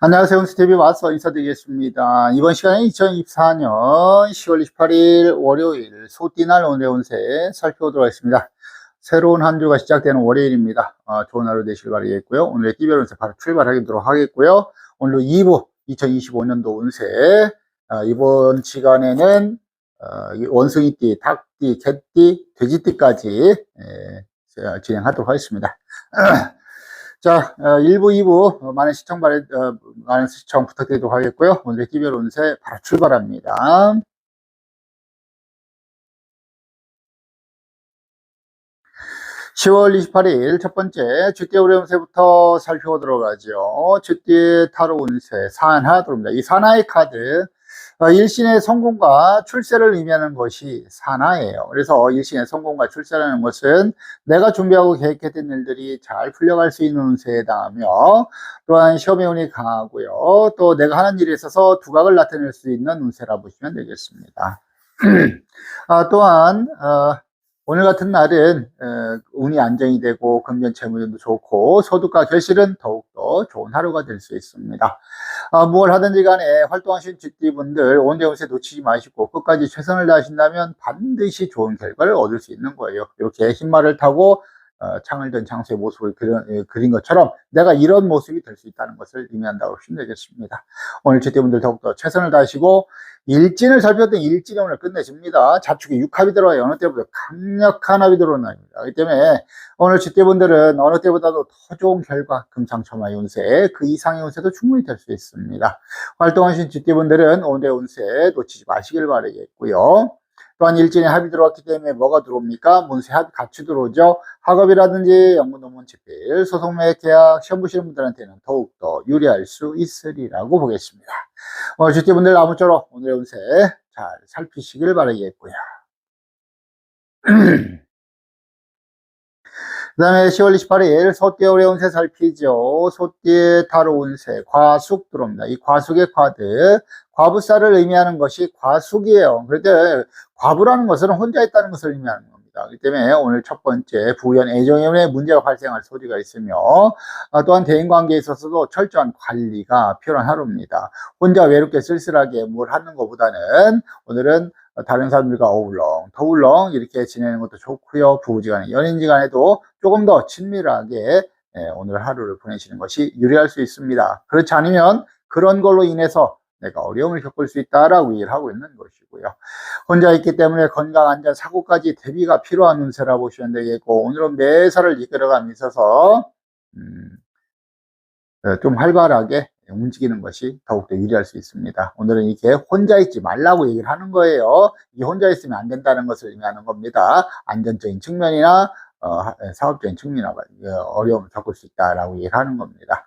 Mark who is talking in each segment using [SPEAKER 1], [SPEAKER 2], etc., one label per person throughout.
[SPEAKER 1] 안녕하세요. 스티비 와서 인사드리겠습니다. 이번 시간에 2024년 10월 28일 월요일 소띠날 오늘의 운세 살펴보도록 하겠습니다. 새로운 한 주가 시작되는 월요일입니다. 좋은 하루 되시길 바라겠고요. 오늘의 띠별 운세 바로 출발하도록 하겠고요. 오늘로 2부 2025년도 운세, 이번 시간에는 원숭이띠, 닭띠, 개띠, 돼지띠까지 진행하도록 하겠습니다. 자, 1부, 2부 많은 시청 부탁드리도록 하겠고요. 오늘의 띠별 운세 바로 출발합니다. (10월 28일) 첫 번째 쥐띠 오래 운세부터 살펴보도록 하죠. 쥐띠 타로 운세 산하 들어옵니다. 이 산하의 카드, 일신의 성공과 출세를 의미하는 것이 산하예요. 그래서 일신의 성공과 출세라는 것은 내가 준비하고 계획했던 일들이 잘 풀려갈 수 있는 운세에 해당하며, 또한 시험의 운이 강하고요. 또 내가 하는 일에 있어서 두각을 나타낼 수 있는 운세라 보시면 되겠습니다. 또한 오늘 같은 날은 운이 안정이 되고 금전 재물도 좋고 소득과 결실은 더욱더 좋은 하루가 될 수 있습니다. 무엇 하든지 간에 활동하시는 쥐띠분들 오늘 운세 놓치지 마시고 끝까지 최선을 다하신다면 반드시 좋은 결과를 얻을 수 있는 거예요. 이렇게 흰말을 타고 창을 든 장수의 모습을 그린 것처럼 내가 이런 모습이 될 수 있다는 것을 의미한다고 보시면 되겠습니다. 오늘 쥐띠분들 더욱더 최선을 다하시고, 일진을 살펴봤더니 일진이 오늘 끝내줍니다. 자축에 육합이 들어와요. 어느 때보다 강력한 합이 들어오는 날입니다. 그렇기 때문에 오늘 쥐띠분들은 어느 때보다도 더 좋은 결과, 금상첨화의 운세, 그 이상의 운세도 충분히 될 수 있습니다. 활동하신 쥐띠분들은 오늘의 운세 놓치지 마시길 바라겠고요. 또한 일진에 합이 들어왔기 때문에 뭐가 들어옵니까? 문세 합이 같이 들어오죠. 학업이라든지 연구 논문 집필, 소송 매입 계약, 시험 보시는 분들한테는 더욱더 유리할 수 있으리라고 보겠습니다. 쥐띠분들 아무쪼록 오늘의 운세 잘 살피시길 바라겠고요. 그 다음에 10월 28일 소띠 오래 운세 살피죠. 소띠 타로 운세 과숙 들어옵니다. 이 과숙의 카드, 과부살을 의미하는 것이 과숙이에요. 그런데 과부라는 것은 혼자 있다는 것을 의미하는 겁니다. 그렇기 때문에 오늘 첫 번째 부연 애정에 문제가 발생할 소지가 있으며, 또한 대인관계에 있어서도 철저한 관리가 필요한 하루입니다. 혼자 외롭게 쓸쓸하게 뭘 하는 것보다는 오늘은 다른 사람들과 더울렁 이렇게 지내는 것도 좋고요. 부부지간에 연인지간에도 조금 더 친밀하게 오늘 하루를 보내시는 것이 유리할 수 있습니다. 그렇지 않으면 그런 걸로 인해서 내가 어려움을 겪을 수 있다라고 얘기를 하고 있는 것이고요. 혼자 있기 때문에 건강, 안전, 사고까지 대비가 필요한 운세라 보시면 되겠고, 오늘은 매사를 이끌어감에 있어서 좀 활발하게 움직이는 것이 더욱더 유리할 수 있습니다. 오늘은 이렇게 혼자 있지 말라고 얘기를 하는 거예요. 이 혼자 있으면 안 된다는 것을 의미하는 겁니다. 안전적인 측면이나 사업적인 측면이나 어려움을 겪을 수 있다라고 얘기를 하는 겁니다.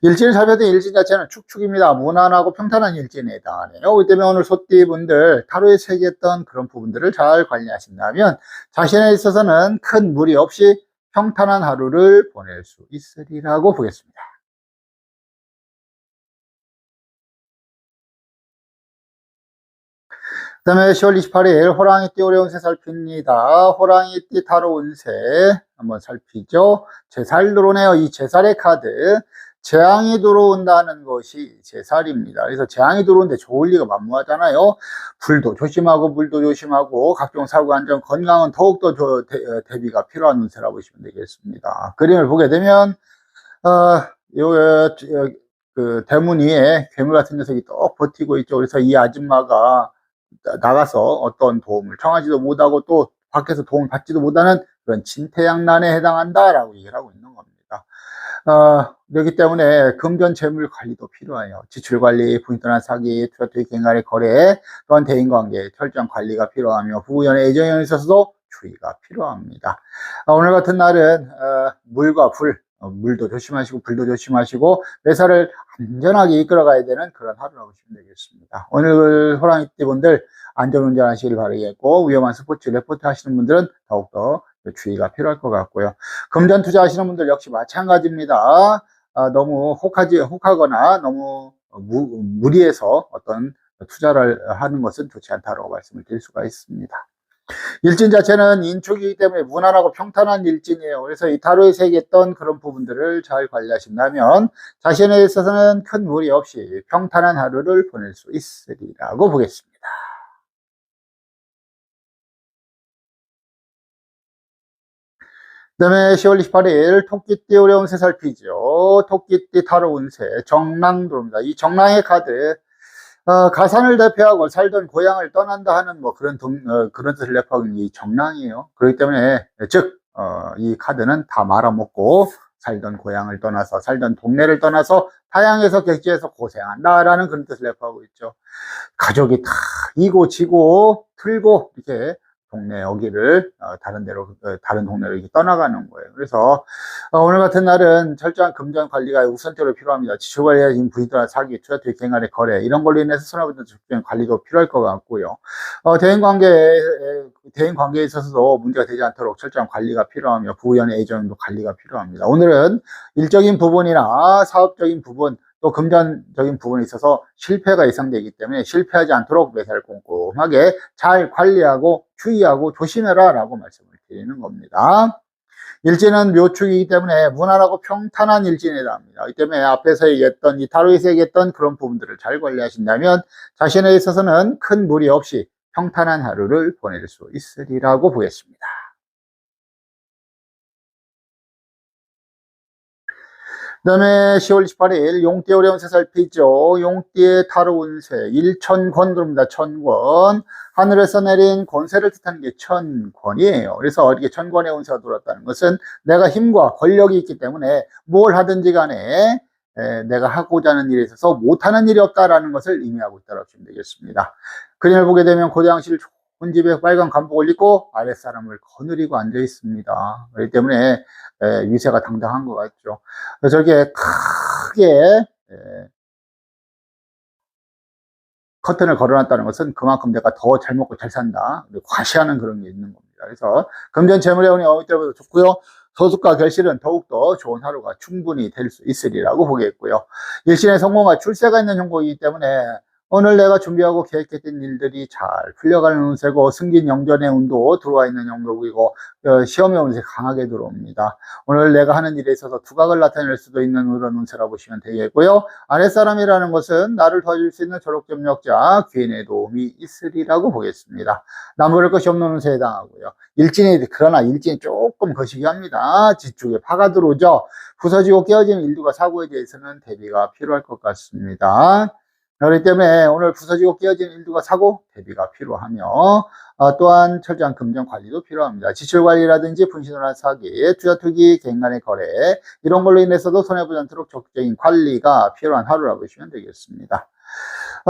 [SPEAKER 1] 일진을 살펴도 일진 자체는 축축입니다. 무난하고 평탄한 일진에 해당하네요. 그렇기 때문에 오늘 소띠분들 타로에 새겼던 그런 부분들을 잘 관리하신다면 자신에 있어서는 큰 무리 없이 평탄한 하루를 보낼 수 있으리라고 보겠습니다. 그 다음에 10월 28일 호랑이띠 오래 운세 살핍니다. 호랑이띠 타로 운세 한번 살피죠. 제살 들어오네요. 이 제살의 카드, 재앙이 들어온다는 것이 제살입니다. 그래서 재앙이 들어오는데 좋을 리가 만무하잖아요. 불도 조심하고 물도 조심하고 각종 사고 안전 건강은 더욱더 대비가 필요한 운세라 보시면 되겠습니다. 그림을 보게 되면 그 대문 위에 괴물 같은 녀석이 똑 버티고 있죠. 그래서 이 아줌마가 나가서 어떤 도움을 청하지도 못하고 또 밖에서 도움을 받지도 못하는 그런 진퇴양난에 해당한다라고 얘기를 하고 있는 겁니다. 그렇기 때문에 금전 재물 관리도 필요해요. 지출 관리, 부인 떠난 사기, 투자 투기 갱간의 거래, 또한 대인관계 철저한 관리가 필요하며 부부연애 애정에 있어서도 주의가 필요합니다. 오늘 같은 날은 물과 불, 물도 조심하시고 불도 조심하시고 매사를 안전하게 이끌어 가야 되는 그런 하루라고 보시면 되겠습니다. 오늘 호랑이띠 분들 안전운전 하시길 바라겠고, 위험한 스포츠 레포트 하시는 분들은 더욱더 주의가 필요할 것 같고요. 금전 투자 하시는 분들 역시 마찬가지입니다. 너무 혹하거나 너무 무리해서 어떤 투자를 하는 것은 좋지 않다고 말씀을 드릴 수가 있습니다. 일진 자체는 인축이기 때문에 무난하고 평탄한 일진이에요. 그래서 이 타로에서 얘기했던 그런 부분들을 잘 관리하신다면 자신에 있어서는 큰 무리 없이 평탄한 하루를 보낼 수 있으리라고 보겠습니다. 그 다음에 10월 28일 토끼띠 어려운 새 살피죠. 토끼띠 타로 운세 정랑 들어옵니다. 이 정랑의 카드 가산을 대표하고 살던 고향을 떠난다 하는 뭐 그런 뜻을 내포하고 있는 이 정랑이에요. 그렇기 때문에 즉 이 카드는 다 말아먹고 살던 고향을 떠나서 살던 동네를 떠나서 타향에서 객지에서 고생한다라는 그런 뜻을 내포하고 있죠. 가족이 다 이고 지고 틀고 이렇게 동네 여기를 다른 데로 다른 동네로 이렇게 떠나가는 거예요. 그래서 오늘 같은 날은 철저한 금전 관리가 우선적으로 필요합니다. 지출 관리가 지금 부인과 사기, 투자, 투기, 갱간의 거래 이런 걸로 인해서 손해보는 적극적인 관리도 필요할 것 같고요. 대인 관계에 있어서도 문제가 되지 않도록 철저한 관리가 필요하며 부부연의 애정도 관리가 필요합니다. 오늘은 일적인 부분이나 사업적인 부분 또 금전적인 부분에 있어서 실패가 예상되기 때문에 실패하지 않도록 매사를 꼼꼼하게 잘 관리하고 주의하고 조심해라 라고 말씀을 드리는 겁니다. 일진은 묘축이기 때문에 무난하고 평탄한 일진에 해당합니다. 이 때문에 앞에서 얘기했던 이 타로에서 얘기했던 그런 부분들을 잘 관리하신다면 자신에 있어서는 큰 무리 없이 평탄한 하루를 보낼 수 있으리라고 보겠습니다. 그 다음에 10월 28일 용띠 어려운 새 살피죠. 용띠의 타로 운세 일천권 들어옵니다. 천권. 하늘에서 내린 권세를 뜻하는 게 천권이에요. 그래서 이렇게 천권의 운세가 들어왔다는 것은 내가 힘과 권력이 있기 때문에 뭘 하든지 간에 내가 하고자 하는 일에 있어서 못하는 일이 없다라는 것을 의미하고 있다고 보시면 되겠습니다. 그림을 보게 되면 고대왕실 좋은 집에 빨간 관복을 입고 아랫사람을 거느리고 앉아 있습니다. 그렇기 때문에 위세가 당당한 것 같죠. 저렇게 크게 커튼을 걸어놨다는 것은 그만큼 내가 더 잘 먹고 잘 산다. 과시하는 그런 게 있는 겁니다. 그래서 금전 재물의 운이 어느 때보다 좋고요. 소득과 결실은 더욱더 좋은 하루가 충분히 될 수 있으리라고 보겠고요. 일신의 성공과 출세가 있는 형국이기 때문에 오늘 내가 준비하고 계획했던 일들이 잘 풀려가는 운세고 승진 영전의 운도 들어와 있는 형국이고 시험의 운세 강하게 들어옵니다. 오늘 내가 하는 일에 있어서 두각을 나타낼 수도 있는 그런 운세라고 보시면 되겠고요. 아랫사람이라는 것은 나를 도와줄 수 있는 졸업점력자 귀인의 도움이 있으리라고 보겠습니다. 남부를 것이 없는 운세에 해당하고요. 그러나 일진이 조금 거시기 합니다. 뒤쪽에 파가 들어오죠. 부서지고 깨어지는 일두가 사고에 대해서는 대비가 필요할 것 같습니다. 그렇기 때문에 오늘 부서지고 깨어지는 일두가 사고 대비가 필요하며 또한 철저한 금전 관리도 필요합니다. 지출 관리라든지 분신혼한 사기, 투자 투기, 갱간의 거래 이런 걸로 인해서도 손해보지 않도록 적극적인 관리가 필요한 하루라고 보시면 되겠습니다.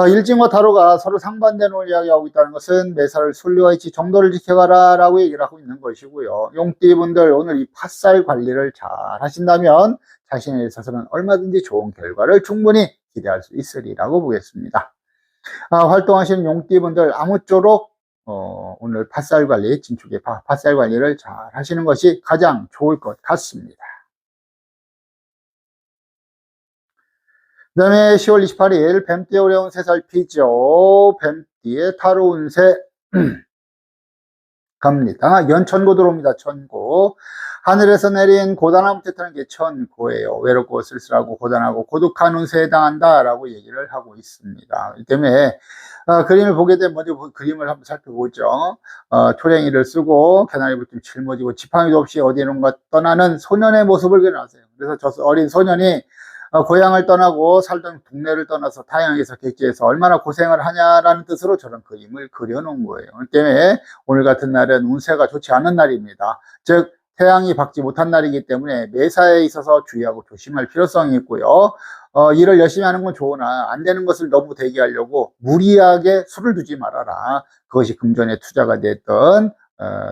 [SPEAKER 1] 일진과 타로가 서로 상반되는 걸 이야기하고 있다는 것은 매사를 순리와 이치 정도를 지켜가라 라고 얘기를 하고 있는 것이고요. 용띠분들 오늘 이 팥살 관리를 잘 하신다면 자신에 있어서는 얼마든지 좋은 결과를 충분히 기대할 수 있으리라고 보겠습니다. 활동하시는 용띠분들 아무쪼록 오늘 팥살 관리, 진축의 팥살 관리를 잘 하시는 것이 가장 좋을 것 같습니다. 그 다음에 10월 28일 뱀띠 어려운 새 살피죠. 뱀띠의 타로 운세 갑니다. 연천고 들어옵니다. 천고. 하늘에서 내린 고단함을 뜻하는 게 천고예요. 외롭고 쓸쓸하고 고단하고 고독한 운세에 해당한다 라고 얘기를 하고 있습니다. 이 때문에 그림을 보게 되면 먼저 그림을 한번 살펴보죠. 초랭이를 쓰고 개나리를 좀 짊어지고 지팡이도 없이 어디론가 떠나는 소년의 모습을 그려놨어요. 그래서 저 어린 소년이 고향을 떠나고 살던 동네를 떠나서 타향에서 객지에서 얼마나 고생을 하냐라는 뜻으로 저런 그림을 그려놓은 거예요. 그렇기 때문에 오늘 같은 날은 운세가 좋지 않은 날입니다. 즉 태양이 밝지 못한 날이기 때문에 매사에 있어서 주의하고 조심할 필요성이 있고요. 일을 열심히 하는 건 좋으나 안 되는 것을 너무 대기하려고 무리하게 수를 두지 말아라. 그것이 금전의 투자가 됐던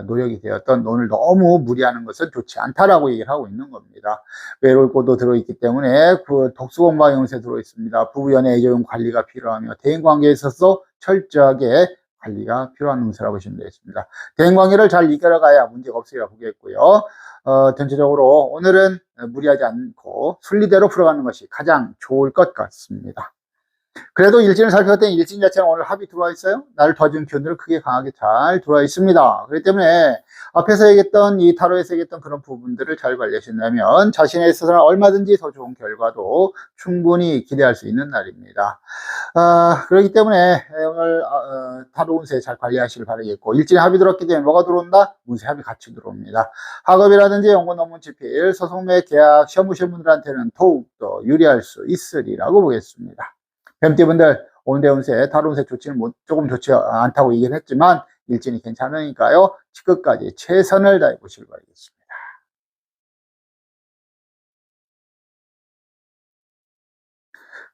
[SPEAKER 1] 노력이 되었던 오늘 너무 무리하는 것은 좋지 않다라고 얘기를 하고 있는 겁니다. 외로울 곳도 들어있기 때문에 그 독수공방 용세 들어있습니다. 부부연의 애정 관리가 필요하며 대인관계에 있어서 철저하게 관리가 필요한 운세라고 보시면 되겠습니다. 대인관계를 잘 이끌어가야 문제가 없으리라 보겠고요. 전체적으로 오늘은 무리하지 않고 순리대로 풀어가는 것이 가장 좋을 것 같습니다. 그래도 일진을 살펴봤더니 일진 자체는 오늘 합이 들어와 있어요. 나를 도와주는 기운들은 크게 강하게 잘 들어와 있습니다. 그렇기 때문에 앞에서 얘기했던 이 타로에서 얘기했던 그런 부분들을 잘 관리하신다면 자신에 있어서는 얼마든지 더 좋은 결과도 충분히 기대할 수 있는 날입니다. 그렇기 때문에 오늘 타로 운세 잘 관리하시길 바라겠고, 일진에 합이 들었기 때문에 뭐가 들어온다? 운세 합이 같이 들어옵니다. 학업이라든지 연구 논문 집필, 소송매 계약, 시험 보신 분들한테는 더욱더 유리할 수 있으리라고 보겠습니다. 뱀띠분들 오늘 운세, 타로 운세 조금 좋지 않다고 얘기를 했지만 일진이 괜찮으니까요. 끝까지 최선을 다해 보시길 바라겠습니다.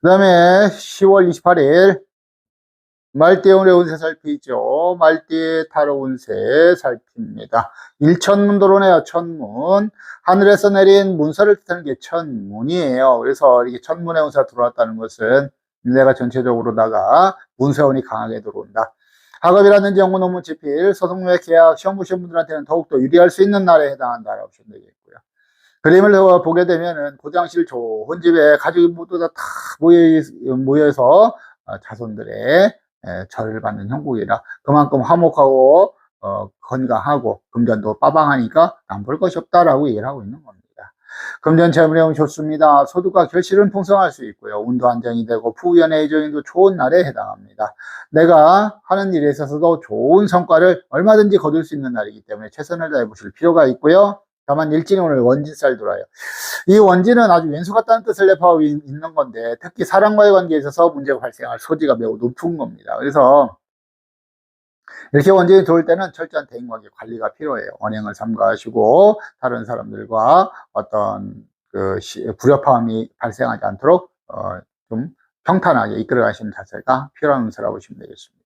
[SPEAKER 1] 그 다음에 10월 28일 말띠의 운세 살피죠. 말띠의 타로 운세 살핍니다. 일천문 들어오네요. 천문. 하늘에서 내린 문서를 뜻하는 게 천문이에요. 그래서 이게 천문의 운세가 들어왔다는 것은 내가 전체적으로다가 문서운이 강하게 들어온다. 학업이라든지 연구 논문 집필, 소송매 계약, 시험 보신 분들한테는 더욱더 유리할 수 있는 날에 해당한다라고 보시면 되겠고요. 그림을 보게 되면은 고장실 좋은 집에 가족이 모두 다 모여서 자손들의 절을 받는 형국이라 그만큼 화목하고 건강하고 금전도 빠방하니까 남볼 것이 없다라고 얘기를 하고 있는 겁니다. 금전 재물운이 좋습니다. 소득과 결실은 풍성할 수 있고요. 운도 안정이 되고 부연의 애정인도 좋은 날에 해당합니다. 내가 하는 일에 있어서도 좋은 성과를 얼마든지 거둘 수 있는 날이기 때문에 최선을 다해 보실 필요가 있고요. 다만 일진이 오늘 원진살 들어와요. 이 원진은 아주 왼수 같다는 뜻을 내포하고 있는 건데 특히 사람과의 관계에 있어서 문제가 발생할 소지가 매우 높은 겁니다. 그래서 이렇게 원진이 들어올 때는 철저한 대인관계 관리가 필요해요. 언행을 삼가하시고 다른 사람들과 어떤 불협화음이 발생하지 않도록 좀 평탄하게 이끌어가시는 자세가 필요한 운세라고 보시면 되겠습니다.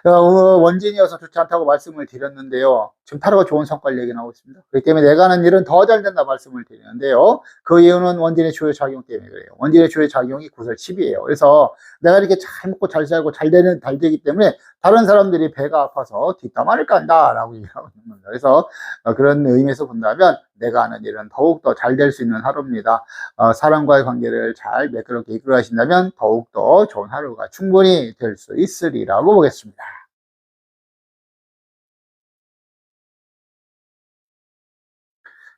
[SPEAKER 1] 원진이어서 좋지 않다고 말씀을 드렸는데요. 지금 타로가 좋은 성과를 얘기하고 있습니다. 그렇기 때문에 내가 하는 일은 더 잘 된다 말씀을 드리는데요. 그 이유는 원진의 주요 작용 때문에 그래요. 원진의 주요 작용이 구설칩이에요. 그래서 내가 이렇게 잘 먹고 잘 살고 잘 되기 때문에 다른 사람들이 배가 아파서 뒷담화를 깐다라고 얘기하고 있는 겁니다. 그래서 그런 의미에서 본다면 내가 하는 일은 더욱더 잘 될 수 있는 하루입니다. 사람과의 관계를 잘 매끄럽게 이끌어 가신다면 더욱더 좋은 하루가 충분히 될 수 있으리라고 보겠습니다.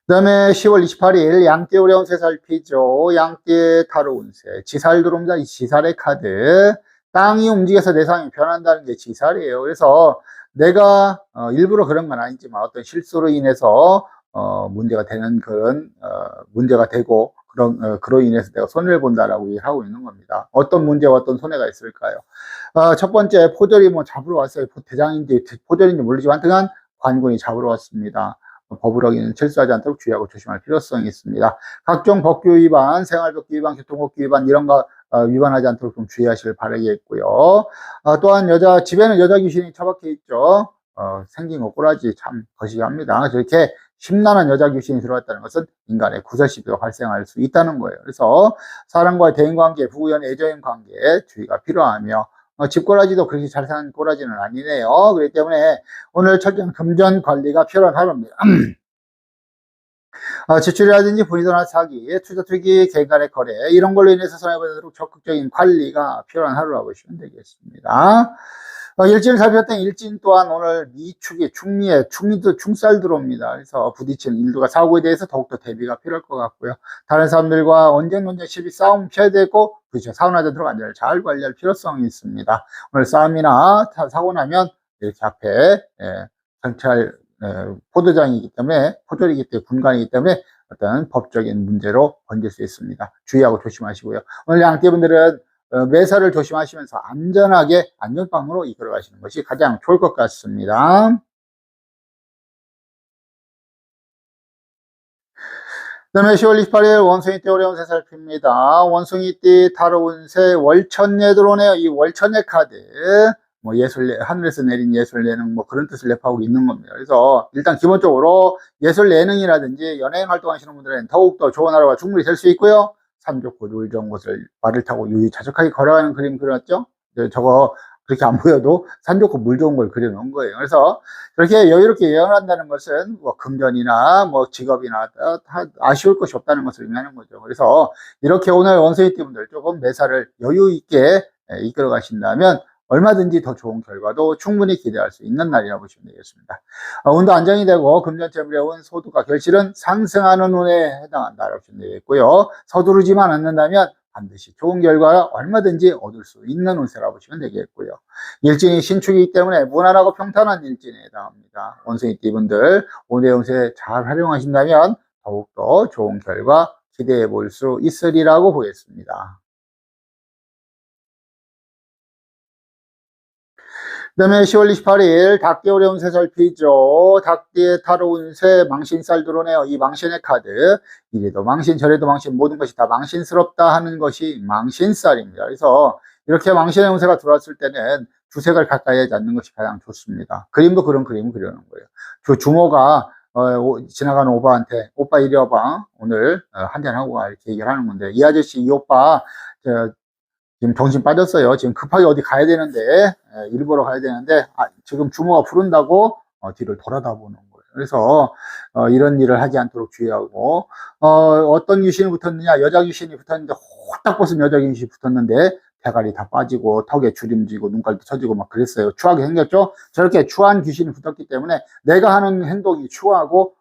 [SPEAKER 1] 그 다음에 10월 28일 양띠 오래운 세 살피죠. 양띠의 타로 운세. 지살 들어옵니다. 이 지살의 카드. 땅이 움직여서 내 상황이 변한다는 게 지살이에요. 그래서 내가 일부러 그런 건 아니지만 어떤 실수로 인해서 문제가 되는 그런 문제가 되고 그로 인해서 내가 손해를 본다라고 얘기하고 있는 겁니다. 어떤 문제와 어떤 손해가 있을까요? 첫 번째 포졸이 뭐 잡으러 왔어요. 대장인지 포졸인지 모르지만 하여튼 관군이 잡으러 왔습니다. 법을 어기는 철수하지 않도록 주의하고 조심할 필요성이 있습니다. 각종 법규 위반, 생활법규 위반, 교통법규 위반 이런 거 위반하지 않도록 좀 주의하시길 바라겠고요. 또한 집에는 여자 귀신이 처박혀 있죠. 생긴 거 꼬라지 참 거시기합니다. 저렇게 심란한 여자 귀신이 들어왔다는 것은 인간의 구설시비가 발생할 수 있다는 거예요. 그래서 사람과의 대인관계, 부부연 애정인 관계 주의가 필요하며 집꼬라지도 그렇게 잘 사는 꼬라지는 아니네요. 그렇기 때문에 오늘 철저한 금전 관리가 필요한 하루입니다. 지출이라든지 분이동한 사기, 투자 투기, 개인 간의 거래 이런 걸로 인해서 손해보도록 적극적인 관리가 필요한 하루라고 보시면 되겠습니다. 일진을 살펴봤더니 일진 또한 오늘 미축이 충미도 충살 들어옵니다. 그래서 부딪히는 일들과 사고에 대해서 더욱더 대비가 필요할 것 같고요. 다른 사람들과 언쟁 논쟁 시비 싸움 피해야 되고 그렇죠. 사고 나지 않도록 안전을 잘 관리할 필요성이 있습니다. 오늘 싸움이나 사고 나면 이렇게 앞에 경찰 포도장이기 때문에 포졸이기 때문에 군관이기 때문에 어떤 법적인 문제로 번질 수 있습니다. 주의하고 조심하시고요. 오늘 양띠분들은 매사를 조심하시면서 안전하게 안전빵으로 이끌어 가시는 것이 가장 좋을 것 같습니다. 그 다음에 10월 28일 원숭이띠 오래운 세 살핍니다. 원숭이띠 타로 운세 월천예 들어오네요. 이 월천예 카드 뭐 하늘에서 내린 예술 예능 뭐 그런 뜻을 내포하고 있는 겁니다. 그래서 일단 기본적으로 예술 예능이라든지 연예인 활동하시는 분들은 더욱더 좋은 하루가 충분히 될 수 있고요. 산 좋고 물 좋은 곳을 말을 타고 유유자적하게 걸어가는 그림 그렸죠. 저거 그렇게 안 보여도 산 좋고 물 좋은 걸 그려놓은 거예요. 그래서 그렇게 여유롭게 여행을 한다는 것은 뭐 금전이나 뭐 직업이나 다 아쉬울 것이 없다는 것을 의미하는 거죠. 그래서 이렇게 오늘 원숭이띠 분들 조금 매사를 여유 있게 이끌어 가신다면 얼마든지 더 좋은 결과도 충분히 기대할 수 있는 날이라고 보시면 되겠습니다. 운도 안정이 되고 금전재물의 운, 소득과 결실은 상승하는 운에 해당한다라고 보시면 되겠고요. 서두르지만 않는다면 반드시 좋은 결과 얼마든지 얻을 수 있는 운세라고 보시면 되겠고요. 일진이 신축이기 때문에 무난하고 평탄한 일진에 해당합니다. 원숭이띠분들 오늘의 운세 잘 활용하신다면 더욱더 좋은 결과 기대해 볼 수 있으리라고 보겠습니다. 그 다음에 10월 28일 닭띠의 운세 살피죠. 닭띠의 타로 운세 망신살 들어오네요. 이 망신의 카드, 이래도 망신 저래도 망신, 모든 것이 다 망신스럽다 하는 것이 망신살입니다. 그래서 이렇게 망신의 운세가 들어왔을 때는 주색을 가까이 하지 않는 것이 가장 좋습니다. 그림도 그런 그림을 그려놓은 거예요. 주모가 지나가는 오빠한테 오빠 이리 와봐, 오늘 한잔하고 가, 이렇게 얘기를 하는 건데, 이 아저씨 이 오빠 지금 정신 빠졌어요. 지금 급하게 어디 가야 되는데, 일 보러 가야 되는데, 지금 주모가 부른다고 뒤를 돌아다 보는 거예요. 그래서 이런 일을 하지 않도록 주의하고, 어떤 귀신이 붙었느냐, 여자 귀신이 붙었는데, 호딱 벗은 여자 귀신이 붙었는데 대가리 다 빠지고 턱에 주름지고 눈깔도 처지고 막 그랬어요. 추하게 생겼죠. 저렇게 추한 귀신이 붙었기 때문에 내가 하는 행동이 추하고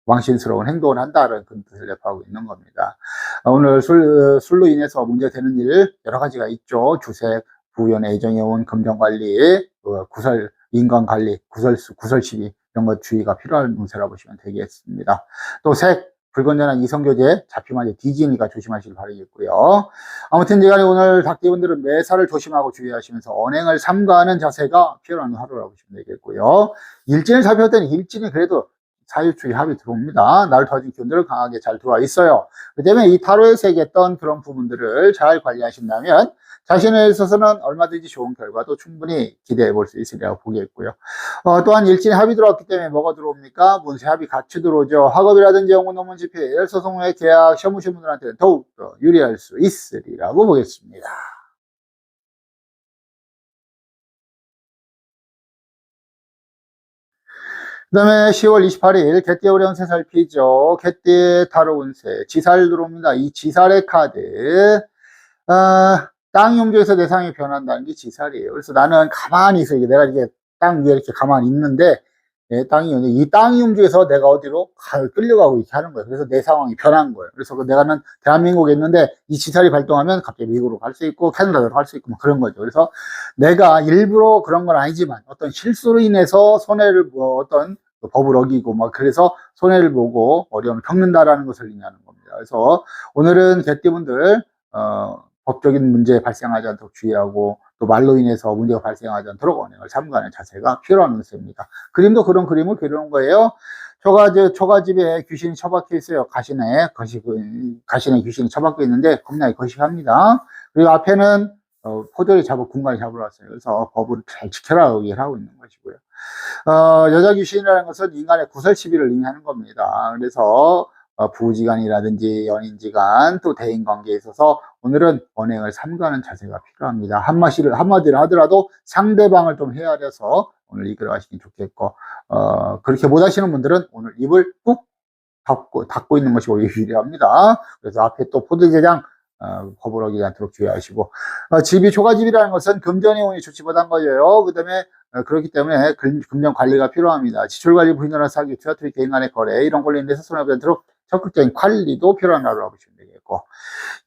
[SPEAKER 1] 왕신스러운 행동을 한다는 그런 뜻을 내포하고 있는 겁니다. 오늘 술로 인해서 문제되는 일 여러 가지가 있죠. 주색, 부연, 애정의 운, 금전관리, 구설, 인간관리, 구설시비 이런 것 주의가 필요한 운세라고 보시면 되겠습니다. 또 색, 불건전한 이성교제 잡히면 뒤지니까 조심하시길 바라겠고요. 아무튼 간에 오늘 닭띠분들은 매사를 조심하고 주의하시면서 언행을 삼가하는 자세가 필요한 하루라고 보시면 되겠고요. 일진을 살펴볼 때는 일진이 그래도 사유축이 합이 들어옵니다. 날 터진 기운들은 강하게 잘 들어와 있어요. 그 때문에 이 타로에 새겼던 그런 부분들을 잘 관리하신다면 자신에 있어서는 얼마든지 좋은 결과도 충분히 기대해 볼 수 있으리라고 보겠고요. 또한 일진에 합이 들어왔기 때문에 뭐가 들어옵니까? 문세 합이 같이 들어오죠. 학업이라든지 영혼 논문 집필, 소송의 계약, 시험 보신 분들한테는 더욱더 유리할 수 있으리라고 보겠습니다. 그 다음에 10월 28일 개띠 오련세 살피죠. 개띠 타로 운세 지살 들어옵니다. 이 지살의 카드, 땅 용조에서 내 상이 변한다는 게 지살이에요. 그래서 나는 가만히 있어. 내가 이게 땅 위에 이렇게 가만히 있는데, 이 땅이 용조에서 내가 어디로 끌려가고 이렇게 하는 거예요. 그래서 내 상황이 변한 거예요. 그래서 내가는 대한민국에 있는데 이 지살이 발동하면 갑자기 미국으로 갈 수 있고 캐나다로 갈 수 있고 뭐 그런 거죠. 그래서 내가 일부러 그런 건 아니지만 어떤 실수로 인해서 손해를 어떤 법을 어기고 막 그래서 손해를 보고 어려움을 겪는다라는 것을 의미하는 겁니다. 그래서 오늘은 개띠분들 법적인 문제 발생하지 않도록 주의하고 또 말로 인해서 문제가 발생하지 않도록 언행을 삼가하는 자세가 필요한 운세입니다. 그림도 그런 그림을 그려놓은 거예요. 초가집에 귀신이 처박혀 있어요. 가시네 귀신이 처박혀 있는데 겁나게 거식합니다. 그리고 앞에는 포도리 군관이 잡으러 왔어요. 그래서 법을 잘 지켜라 얘기를 하고 있는 것이고요. 여자 귀신이라는 것은 인간의 구설 시비를 의미하는 겁니다. 그래서 부부지간이라든지 연인지간 또 대인관계에 있어서 오늘은 언행을 삼가하는 자세가 필요합니다. 한마디를 하더라도 상대방을 좀 헤아려서 오늘 이끌어 가시기 좋겠고, 그렇게 못 하시는 분들은 오늘 입을 꾹 닫고 있는 것이 오히려 유리합니다. 그래서 앞에 또 포도제장 법을 어기지 않도록 주의하시고, 집이 초가집이라는 것은 금전의 운이 좋지 못한 거예요. 그 다음에 그렇기 때문에 금전 관리가 필요합니다. 지출관리, 부인이나 사기, 투자투기, 개인 간의 거래 이런 걸로 인해서 손해보지 않도록 적극적인 관리도 필요한 하루라고 보시면 되겠고,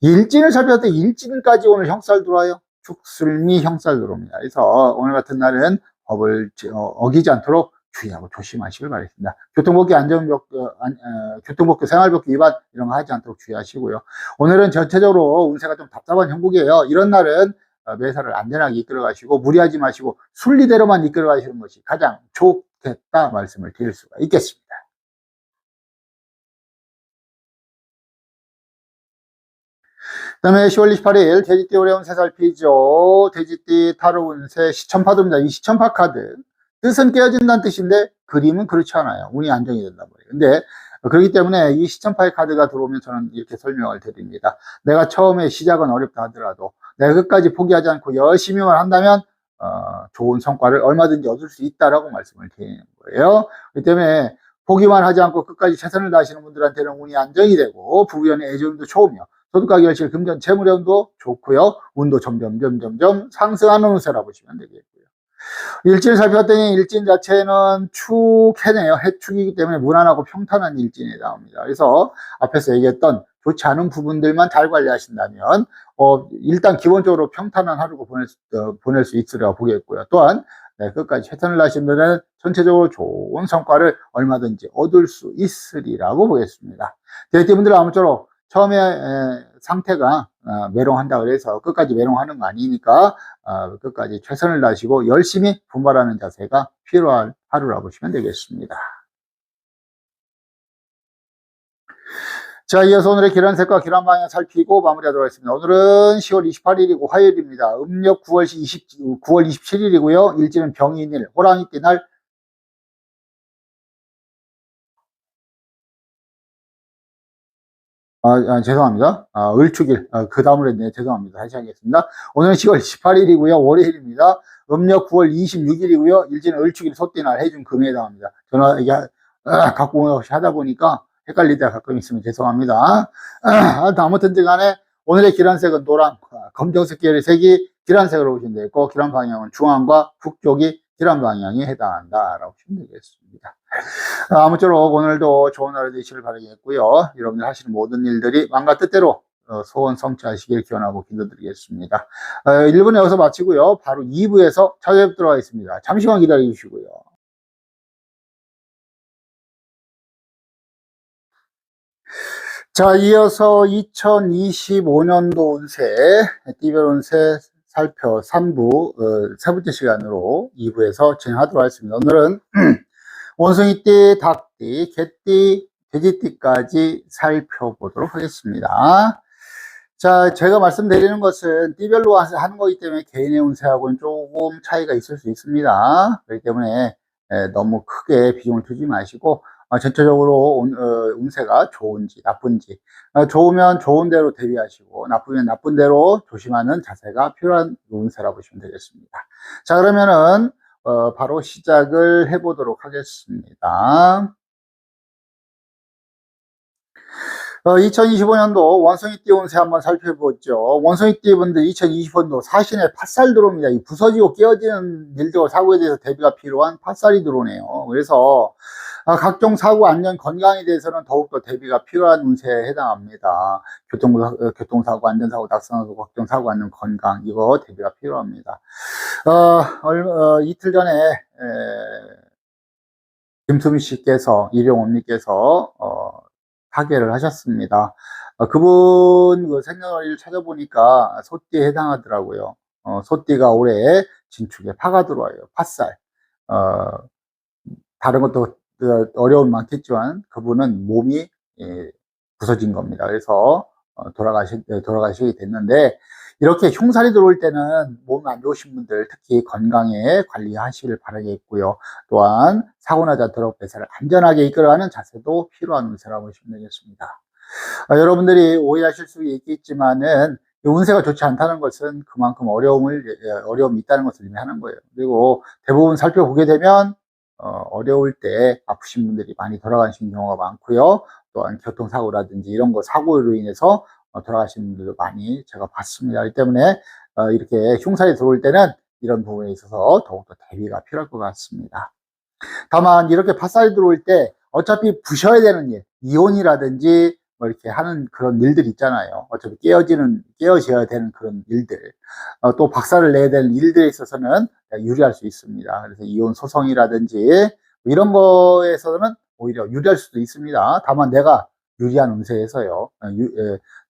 [SPEAKER 1] 일진을 살펴볼 때 일진까지 오늘 형살 들어와요. 축술미 형살 들어옵니다. 그래서 오늘 같은 날은 법을 어기지 않도록 주의하고 조심하시길 바라겠습니다. 교통법규, 교통법규, 생활법규 위반 이런 거 하지 않도록 주의하시고요. 오늘은 전체적으로 운세가 좀 답답한 형국이에요. 이런 날은 매사를 안전하게 이끌어 가시고 무리하지 마시고 순리대로만 이끌어 가시는 것이 가장 좋겠다 말씀을 드릴 수가 있겠습니다. 그 다음에 10월 28일 돼지띠 오래운 세살피죠. 돼지띠 타로 운세 시천파도입니다. 이 시천파 카드 뜻은 깨어진다는 뜻인데 그림은 그렇지 않아요. 운이 안정이 된단 말이에요. 근데 그렇기 때문에 이 시천파의 카드가 들어오면 저는 이렇게 설명을 드립니다. 내가 처음에 시작은 어렵다 하더라도 내가 끝까지 포기하지 않고 열심히만 한다면 좋은 성과를 얼마든지 얻을 수 있다라고 말씀을 드리는 거예요. 그렇기 때문에 포기만 하지 않고 끝까지 최선을 다하시는 분들한테는 운이 안정이 되고 부부연의 애정도 좋으며 소득과 결실, 금전, 재물운도 좋고요. 운도 점점 상승하는 운세라고 보시면 되겠고요. 일진을 살펴봤더니 일진 자체는 축해네요. 해축이기 때문에 무난하고 평탄한 일진에 해당합니다. 그래서 앞에서 얘기했던 좋지 않은 부분들만 잘 관리하신다면 일단 기본적으로 평탄한 하루가 보낼 수 있으리라고 보겠고요. 또한 네, 끝까지 최선을 다하신 분은 전체적으로 좋은 성과를 얼마든지 얻을 수 있으리라고 보겠습니다. 대리분들은 아무쪼록 처음에 상태가 메롱한다 그래서 끝까지 메롱하는 거 아니니까 끝까지 최선을 다하시고 열심히 분발하는 자세가 필요한 하루라고 보시면 되겠습니다. 자, 이어서 오늘의 기란색과 기란방향 살피고 마무리하도록 하겠습니다. 오늘은 10월 28일이고 화요일입니다. 음력 9월 27일이고요. 일지는 병인일, 호랑이띠 날. 죄송합니다. 을축일, 그 다음으로 했네요. 죄송합니다. 다시 하겠습니다. 오늘은 10월 28일이고요. 월요일입니다. 음력 9월 26일이고요. 일지는 을축일, 소띠날, 해준 금에 해당합니다. 저는 이게 갖고 하다 보니까 헷갈릴 때가 가끔 있으면 죄송합니다. 아무튼 간에 오늘의 기란색은 노랑, 검정색 계열의 색이 기란색으로 보시면 되겠고, 기란 방향은 중앙과 북쪽이 기란 방향이 해당한다라고 보시면 되겠습니다. 아무쪼록 오늘도 좋은 하루 되시길 바라겠고요. 여러분들 하시는 모든 일들이 마음과 뜻대로 소원 성취하시길 기원하고 기도드리겠습니다. 1부는 여기서 마치고요. 바로 2부에서 찾아뵙도록 하겠습니다. 잠시만 기다려 주시고요. 자, 이어서 2025년도 운세, 띠별 운세 살펴 3부, 세 번째 시간으로 2부에서 진행하도록 하겠습니다. 오늘은 원숭이띠, 닭띠, 개띠, 돼지띠까지 살펴보도록 하겠습니다. 자, 제가 말씀드리는 것은 띠별로 하는 거기 때문에 개인의 운세하고는 조금 차이가 있을 수 있습니다. 그렇기 때문에 너무 크게 비중을 두지 마시고 전체적으로 운세가 좋은지 나쁜지, 좋으면 좋은 대로 대비하시고 나쁘면 나쁜 대로 조심하는 자세가 필요한 운세라고 보시면 되겠습니다. 자, 그러면은 바로 시작을 해보도록 하겠습니다. 2025년도 원숭이띠 운세 한번 살펴보죠. 원숭이띠 분들 2025년도 사신에 팥살 들어옵니다. 이 부서지고 깨어지는 일들 사고에 대해서 대비가 필요한 팥살이 들어오네요. 그래서 각종 사고 안전 건강에 대해서는 더욱더 대비가 필요한 운세에 해당합니다. 교통사고 안전사고 낙상사고 각종 사고 안전 건강 이거 대비가 필요합니다. 이틀 전에 김수미 씨께서 일용엄니께서 타계를 하셨습니다. 그분 그 생년월일 찾아보니까 소띠에 해당하더라고요. 소띠가 올해 진축에 파가 들어와요. 팥살. 다른 것도 어려움이 많겠지만 그분은 몸이 부서진 겁니다. 그래서 돌아가시게 됐는데 이렇게 흉살이 들어올 때는 몸 안 좋으신 분들 특히 건강에 관리하시길 바라겠고요. 또한 사고 나지 않도록 배사를 안전하게 이끌어가는 자세도 필요한 운세라고 보시면 되겠습니다. 여러분들이 오해하실 수 있겠지만은 운세가 좋지 않다는 것은 그만큼 어려움이 있다는 것을 의미하는 거예요. 그리고 대부분 살펴보게 되면 어려울 때 아프신 분들이 많이 돌아가시는 경우가 많고요. 또한 교통사고라든지 이런 거 사고로 인해서 돌아가시는 분들도 많이 제가 봤습니다. 그렇기 때문에 이렇게 흉살이 들어올 때는 이런 부분에 있어서 더욱더 대비가 필요할 것 같습니다. 다만 이렇게 팥살이 들어올 때 어차피 부셔야 되는 일, 이혼이라든지 뭐 이렇게 하는 그런 일들 있잖아요. 어차피 깨어져야 되는 그런 일들, 또 박살을 내야 되는 일들에 있어서는 유리할 수 있습니다. 그래서 이혼 소송이라든지 이런 거에서는 오히려 유리할 수도 있습니다. 다만 내가 유리한 운세에서요,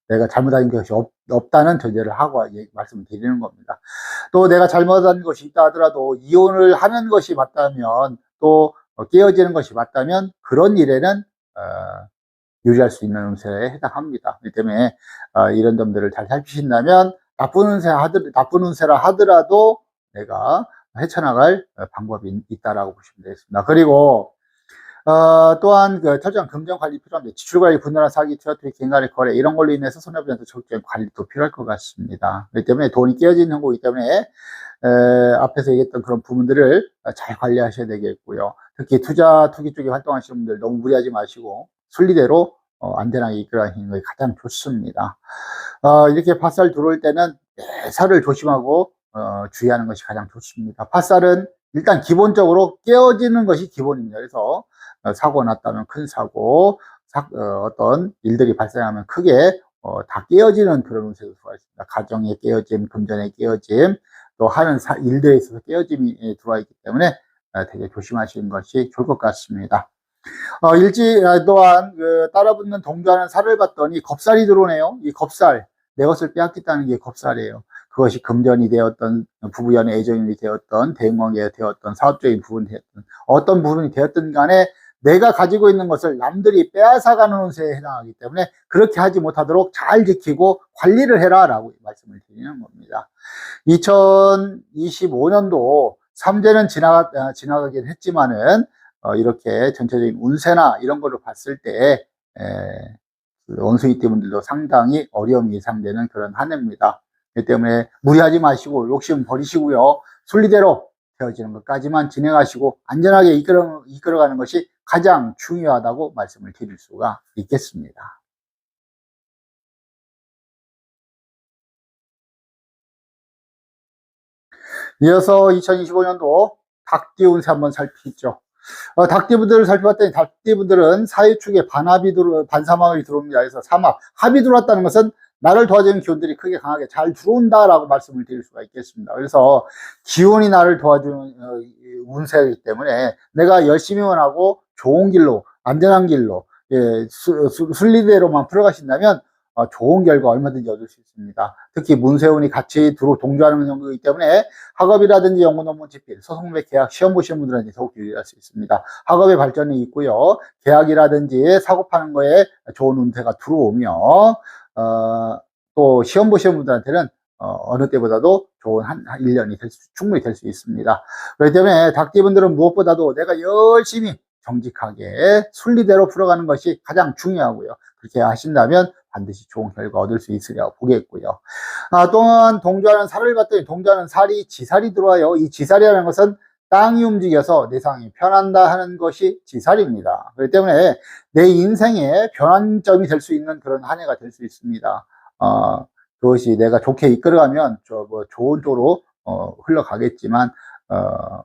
[SPEAKER 1] 내가 잘못한 것이 없다는 전제를 하고 말씀을 드리는 겁니다. 또 내가 잘못한 것이 있다 하더라도 이혼을 하는 것이 맞다면 또 깨어지는 것이 맞다면 그런 일에는 유리할 수 있는 운세에 해당합니다. 그렇기 때문에 이런 점들을 잘 살피신다면 나쁜 운세라 하더라도 내가 헤쳐나갈 방법이 있다라고 보시면 되겠습니다. 그리고 또한 철저한 금전 관리 필요합니다. 지출 관리, 분할한 사기, 투자투기, 갱간의 거래 이런 걸로 인해서 손해보면서 적절한 관리도 필요할 것 같습니다. 그렇기 때문에 돈이 깨어지는 거기 때문에 앞에서 얘기했던 그런 부분들을 잘 관리하셔야 되겠고요. 특히 투기 쪽에 활동하시는 분들 너무 무리하지 마시고 순리대로 안전하게 이끌어가시는 것이 가장 좋습니다. 이렇게 팥살 들어올 때는 매사를 조심하고 주의하는 것이 가장 좋습니다. 팥살은 일단 기본적으로 깨어지는 것이 기본입니다. 그래서 사고가 났다면 큰 사고, 어떤 일들이 발생하면 크게 다 깨어지는 그런 운세도 들어와 있습니다. 가정의 깨어짐, 금전의 깨어짐, 또 하는 일들에 있어서 깨어짐이 들어와 있기 때문에 되게 조심하시는 것이 좋을 것 같습니다. 일지 또한 따라붙는 동조하는 살을 봤더니 겁살이 들어오네요. 이 겁살, 내 것을 빼앗겠다는 게 겁살이에요. 그것이 금전이 되었던, 부부연의 애정이 되었던, 대인관계가 되었던, 사업적인 부분이 되었던, 어떤 부분이 되었든 간에 내가 가지고 있는 것을 남들이 빼앗아가는 운세에 해당하기 때문에 그렇게 하지 못하도록 잘 지키고 관리를 해라 라고 말씀을 드리는 겁니다. 2025년도 3제는 지나가긴 했지만은 이렇게 전체적인 운세나 이런 거를 봤을 때 원숭이띠 분들도 상당히 어려움이 예상되는 그런 한 해입니다. 그렇기 때문에 무리하지 마시고 욕심 버리시고요. 순리대로 되어지는 것까지만 진행하시고 안전하게 이끌어가는 것이 가장 중요하다고 말씀을 드릴 수가 있겠습니다. 이어서 2025년도 닭띠 운세 한번 살피죠. 닭띠분들을 살펴봤더니 닭띠분들은 사유축에 반사막이 들어옵니다. 그래서 사막, 합이 들어왔다는 것은 나를 도와주는 기운들이 크게 강하게 잘 들어온다라고 말씀을 드릴 수가 있겠습니다. 그래서 기운이 나를 도와주는 운세이기 때문에 내가 열심히만 하고 좋은 길로, 안전한 길로, 순리대로만 풀어가신다면 좋은 결과 얼마든지 얻을 수 있습니다. 특히 문세운이 같이 동조하는 정도이기 때문에 학업이라든지 연구 논문 집필, 소송매 계약, 시험 보시는 분들한테 더욱 유리할 수 있습니다. 학업의 발전이 있고요. 계약이라든지 사고 파는 거에 좋은 운세가 들어오며 또 시험 보시는 분들한테는 어느 때보다도 좋은 한 1년이 충분히 될 수 있습니다. 그렇기 때문에 닭띠분들은 무엇보다도 내가 열심히 정직하게 순리대로 풀어가는 것이 가장 중요하고요. 그렇게 하신다면 반드시 좋은 결과 얻을 수 있으리라고 보겠고요. 또한 동조하는 살을 봤더니 동조하는 살이 지살이 들어와요. 이 지살이라는 것은 땅이 움직여서 내 상황이 편한다 하는 것이 지살입니다. 그렇기 때문에 내 인생의 변환점이 될 수 있는 그런 한 해가 될 수 있습니다. 그것이 내가 좋게 이끌어가면 좋은 쪽으로 흘러가겠지만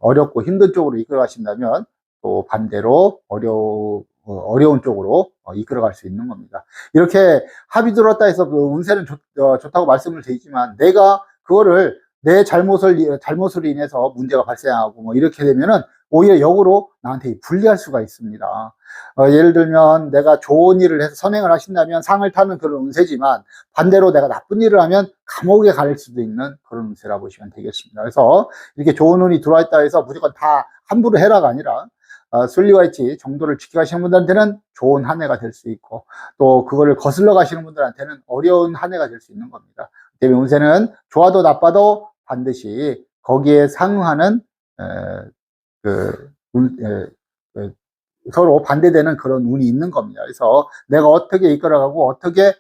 [SPEAKER 1] 어렵고 힘든 쪽으로 이끌어가신다면 또 반대로 어려운 쪽으로 이끌어갈 수 있는 겁니다. 이렇게 합이 들었다 해서 그 운세는 좋다고 말씀을 드리지만 내가 그거를 내 잘못으로 인해서 문제가 발생하고 뭐 이렇게 되면은 오히려 역으로 나한테 불리할 수가 있습니다. 예를 들면 내가 좋은 일을 해서 선행을 하신다면 상을 타는 그런 운세지만 반대로 내가 나쁜 일을 하면 감옥에 갈 수도 있는 그런 운세라 보시면 되겠습니다. 그래서 이렇게 좋은 운이 들어와 있다 해서 무조건 다 함부로 해라가 아니라 순리와 이치 정도를 지켜가시는 분들한테는 좋은 한 해가 될 수 있고 또 그거를 거슬러 가시는 분들한테는 어려운 한 해가 될 수 있는 겁니다. 때문에 운세는 좋아도 나빠도 반드시 거기에 상응하는 서로 반대되는 그런 운이 있는 겁니다. 그래서 내가 어떻게 이끌어가고 어떻게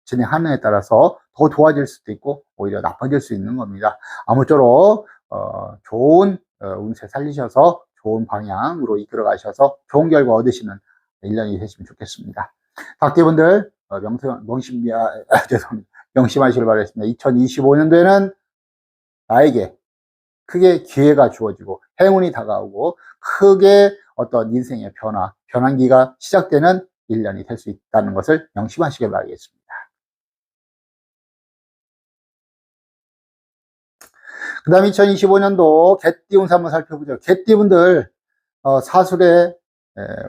[SPEAKER 1] 진행하느냐에 따라서 더 좋아질 수도 있고 오히려 나빠질 수 있는 겁니다. 아무쪼록 좋은 운세 살리셔서 좋은 방향으로 이끌어 가셔서 좋은 결과 얻으시는 1년이 되시면 좋겠습니다. 닭띠분들 명심하시길 바라겠습니다. 2025년도에는 나에게 크게 기회가 주어지고 행운이 다가오고 크게 어떤 인생의 변환기가 시작되는 1년이 될 수 있다는 것을 명심하시길 바라겠습니다. 그 다음 2025년도 개띠 운세 한번 살펴보죠. 개띠분들 사술에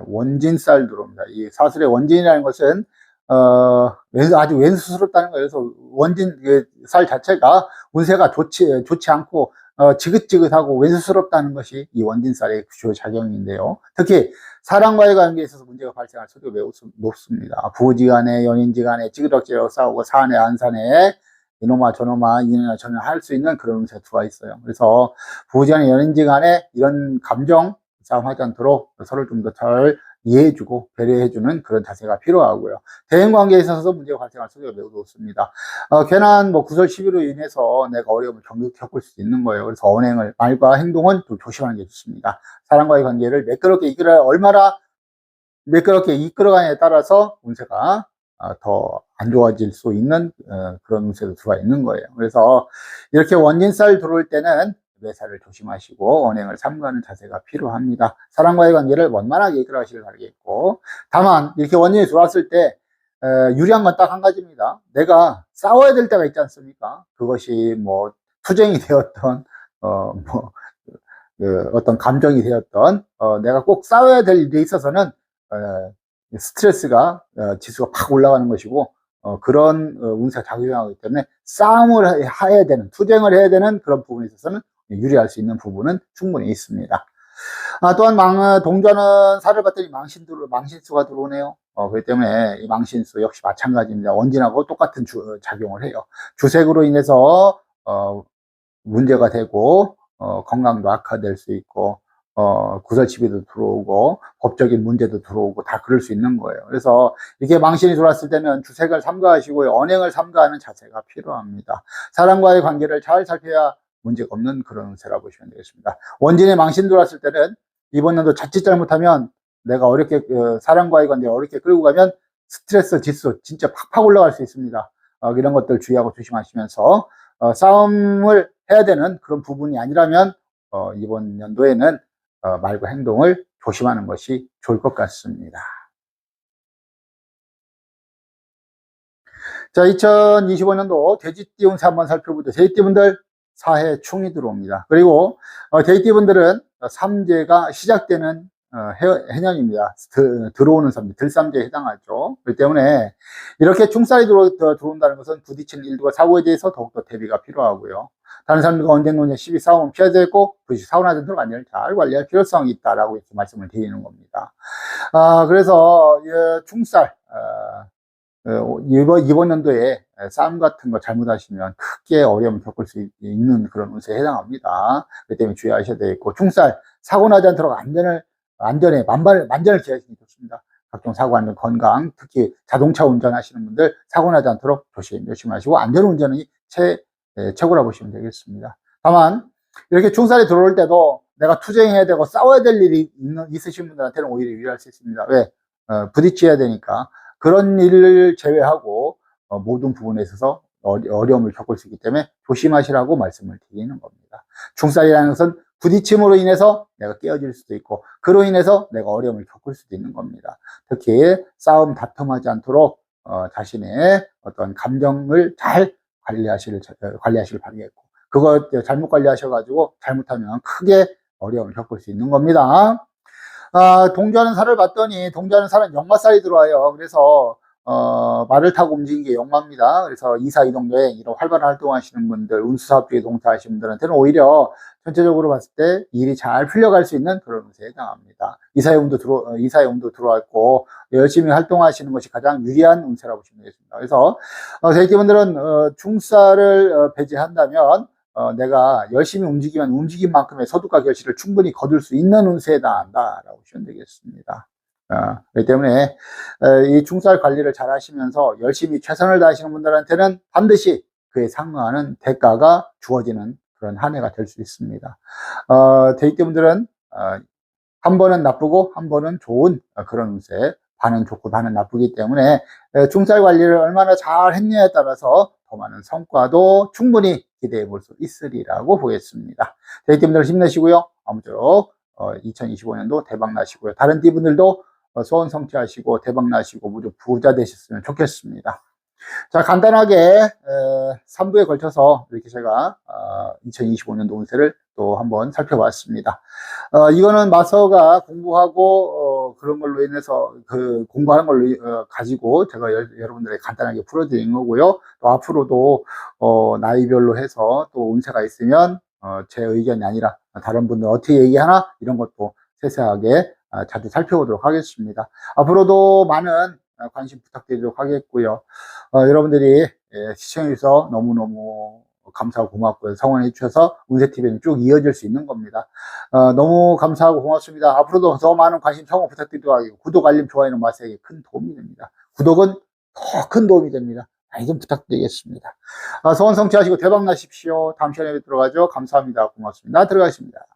[SPEAKER 1] 원진살 들어옵니다. 이 사술의 원진이라는 것은 아주 왼수스럽다는 거예요. 그래서 원진 살 자체가 운세가 좋지 않고 지긋지긋하고 왼수스럽다는 것이 이 원진살의 주요 작용인데요. 특히 사람과의 관계에 있어서 문제가 발생할 수도 매우 높습니다. 부부지간에 연인지간에 찌그덕지덕 싸우고 사내 안사내 이놈아 저놈아 이놈아 저놈아 할 수 있는 그런 운세가 들어와 있어요. 그래서 부부지간에 연인지간에 이런 감정 싸움하지 않도록 서로 좀 더 잘 이해해주고 배려해주는 그런 자세가 필요하고요. 대인관계에 있어서 문제가 발생할 수도 매우 높습니다. 괜한 구설 시비로 인해서 내가 어려움을 겪을 수 있는 거예요. 그래서 언행을, 말과 행동은 좀 조심하는 게 좋습니다. 사람과의 관계를 매끄럽게 이끌어야 얼마나 매끄럽게 이끌어가냐에 따라서 운세가 더 안 좋아질 수 있는 그런 운세도 들어와 있는 거예요. 그래서 이렇게 원진살 들어올 때는 매사를 조심하시고 언행을 삼가하는 자세가 필요합니다. 사람과의 관계를 원만하게 이끌어가시길 바라겠고, 다만 이렇게 원진이 들어왔을 때 유리한 건 딱 한 가지입니다. 내가 싸워야 될 때가 있지 않습니까? 그것이 뭐 투쟁이 되었던 뭐 어떤 감정이 되었던 내가 꼭 싸워야 될 일에 있어서는 스트레스가 지수가 팍 올라가는 것이고, 그런 운세가 작용하기 때문에 싸움을 해야 되는, 투쟁을 해야 되는 그런 부분에 있어서는 유리할 수 있는 부분은 충분히 있습니다. 또한 동전은 살을 봤더니 망신수가 들어오네요. 그렇기 때문에 이 망신수 역시 마찬가지입니다. 원진하고 똑같은 작용을 해요. 주색으로 인해서 문제가 되고 건강도 악화될 수 있고 구설치비도 들어오고 법적인 문제도 들어오고 다 그럴 수 있는 거예요. 그래서 이렇게 망신이 들어왔을 때는 주색을 삼가하시고 언행을 삼가하는 자세가 필요합니다. 사람과의 관계를 잘 살펴야 문제가 없는 그런 운세라 보시면 되겠습니다. 원진에 망신 들어왔을 때는 이번 년도 자칫 잘못하면 내가 어렵게 사람과의 관계를 어렵게 끌고 가면 스트레스 지수 진짜 팍팍 올라갈 수 있습니다. 이런 것들 주의하고 조심하시면서 싸움을 해야 되는 그런 부분이 아니라면 이번 연도에는 말과 행동을 조심하는 것이 좋을 것 같습니다. 자, 2025년도 돼지띠 운세 한번 살펴보죠. 돼지띠분들 사해 충이 들어옵니다. 그리고 돼지띠분들은 삼재가 시작되는 해년입니다. 들어오는 삼재, 들삼재에 해당하죠. 그렇기 때문에 이렇게 충살이 들어온다는 것은 부딪히는 일들과 사고에 대해서 더욱더 대비가 필요하고요. 다른 사람들과 언쟁 논쟁 시비 싸움은 피해야 되고, 그것이 사고나는 대로 안전을 잘 관리할 필요성이 있다라고 이렇게 말씀을 드리는 겁니다. 그래서 충살 이번 연도에 싸움 같은 거 잘못하시면 크게 어려움을 겪을 수 있는 그런 운세에 해당합니다. 그렇기 때문에 주의하셔야 되겠고, 충살 사고 나지 않도록 안전에 만전을 기하시는 게 좋습니다. 각종 사고 안전 건강, 특히 자동차 운전하시는 분들 사고 나지 않도록 조심하시고 안전운전이 최고라 보시면 되겠습니다. 다만 이렇게 충살이 들어올 때도 내가 투쟁해야 되고 싸워야 될 일이 있으신 분들한테는 오히려 유리할 수 있습니다. 왜? 부딪혀야 되니까. 그런 일을 제외하고 모든 부분에 있어서 어려움을 겪을 수 있기 때문에 조심하시라고 말씀을 드리는 겁니다. 충살이라는 것은 부딪힘으로 인해서 내가 깨어질 수도 있고, 그로 인해서 내가 어려움을 겪을 수도 있는 겁니다. 특히 싸움 다툼하지 않도록 자신의 어떤 감정을 잘 관리하시길 바라겠고, 그거 잘못 관리하셔가지고 잘못하면 크게 어려움을 겪을 수 있는 겁니다. 동조하는 살을 봤더니 동조하는 살은 역마살이 들어와요. 그래서 말을 타고 움직이는 게 역마입니다. 그래서 이사 이동여행 이런 활발한 활동하시는 분들, 운수사업 쪽에 동사하시는 분들한테는 오히려 전체적으로 봤을 때 일이 잘 풀려갈 수 있는 그런 운세에 해당합니다. 이사의 운도 들어왔고 열심히 활동하시는 것이 가장 유리한 운세라고 보시면 되겠습니다. 그래서 대기분들은 충살을 배제한다면 내가 열심히 움직이면 움직인 만큼의 소득과 결실을 충분히 거둘 수 있는 운세에 해당한다라고 보시면 되겠습니다. 그렇기 때문에 이 충살 관리를 잘 하시면서 열심히 최선을 다하시는 분들한테는 반드시 그에 상응하는 대가가 주어지는 그런 한 해가 될 수 있습니다. 대입분들은 한 번은 나쁘고 한 번은 좋은 그런 운세, 반은 좋고 반은 나쁘기 때문에 충살 관리를 얼마나 잘 했냐에 따라서 더 많은 성과도 충분히 기대해 볼 수 있으리라고 보겠습니다. 대입분들 힘내시고요. 아무쪼록 2025년도 대박 나시고요. 다른 띠분들도 소원 성취하시고 대박 나시고 모두 부자 되셨으면 좋겠습니다. 자, 간단하게 3부에 걸쳐서 이렇게 제가 2025년도 운세를 또 한번 살펴봤습니다. 이거는 마서가 공부하고 그런 걸로 인해서 공부하는 걸로 가지고 제가 여러분들에게 간단하게 풀어드린 거고요. 또 앞으로도 나이별로 해서 또 운세가 있으면 제 의견이 아니라 다른 분들 어떻게 얘기하나 이런 것도 세세하게 자주 살펴보도록 하겠습니다. 앞으로도 많은 관심 부탁드리도록 하겠고요. 여러분들이 시청해주셔서 너무너무 감사하고 고맙고요. 성원해 주셔서 운세TV는 쭉 이어질 수 있는 겁니다. 너무 감사하고 고맙습니다. 앞으로도 더 많은 관심 성원 부탁드리도록 하겠고, 구독, 알림, 좋아요는 마세에게 큰 도움이 됩니다. 구독은 더 큰 도움이 됩니다. 많이 좀 부탁드리겠습니다. 소원 성취하시고 대박 나십시오. 다음 시간에 뵙도록 하죠. 감사합니다. 고맙습니다. 들어가겠습니다.